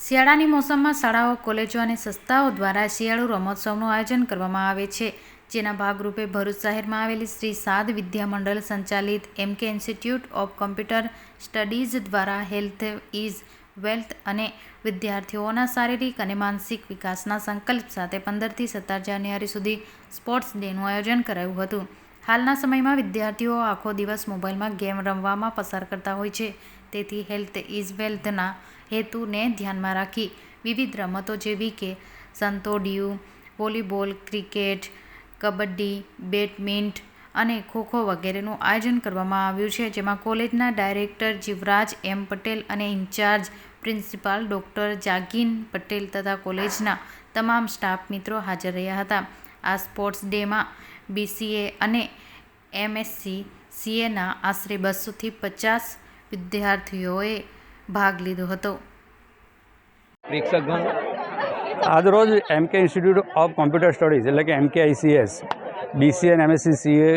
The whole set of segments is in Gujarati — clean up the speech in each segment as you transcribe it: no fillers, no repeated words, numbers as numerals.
શિયાળાની મોસમમાં શાળાઓ, કોલેજો અને સંસ્થાઓ દ્વારા શિયાળુ રમોત્સવનું આયોજન કરવામાં આવે છે, જેના ભાગરૂપે ભરૂચ શહેરમાં આવેલી શ્રી સાદ વિદ્યા મંડળ સંચાલિત MK institute of computer studies દ્વારા હેલ્થ ઇઝ વેલ્થ અને વિદ્યાર્થીઓના શારીરિક અને માનસિક વિકાસના સંકલ્પ સાથે 15થી 17 જાન્યુઆરી સુધી સ્પોર્ટ્સ ડેનું આયોજન કરાયું હતું. હાલના સમયમાં વિદ્યાર્થીઓ આખો દિવસ મોબાઈલમાં ગેમ રમવામાં પસાર કરતા હોય છે, તેથી હેલ્થ ઇઝ વેલ્થના હેતુને ધ્યાનમાં રાખી વિવિધ રમતો જેવી કે સંતોડિયું, વોલીબોલ, ક્રિકેટ, કબડ્ડી, બેડમિન્ટન અને ખોખો વગેરેનું આયોજન કરવામાં આવ્યું છે, જેમાં કોલેજના ડાયરેક્ટર જીવરાજ M. પટેલ અને ઇન્ચાર્જ પ્રિન્સિપાલ ડૉક્ટર જાગીન પટેલ તથા કોલેજના તમામ સ્ટાફ મિત્રો હાજર રહ્યા હતા. આ સ્પોર્ટ્સ ડેમાં BCA અને MSc CAના આશરે 200થી 50 વિદ્યાર્થીઓએ ભાગ લીધો હતો. આજરોજ MK institute of computer studies એટલે કે MKICS BCA અને MSc CA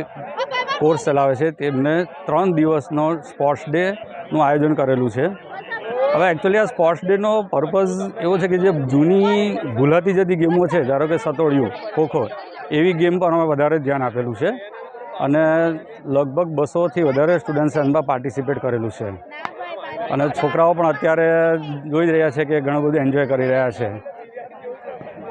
કોર્સ ચલાવે છે. તેમને 3 દિવસનો સ્પોર્ટ્સ ડેનું આયોજન કરેલું છે. હવે એકચ્યુઅલી આ સ્પોર્ટ્સ ડેનો પર્પઝ એવો છે કે જે જૂની ભૂલાતી જતી ગેમો છે, ધારો કે સતોડિયું, ખોખો, એવી ગેમ પર અમે વધારે ધ્યાન આપેલું છે અને લગભગ 200થી વધારે સ્ટુડન્ટ્સે એમાં પાર્ટિસિપેટ કરેલું છે અને છોકરાઓ પણ અત્યારે જોઈ જ રહ્યા છે કે ઘણું બધું એન્જોય કરી રહ્યા છે.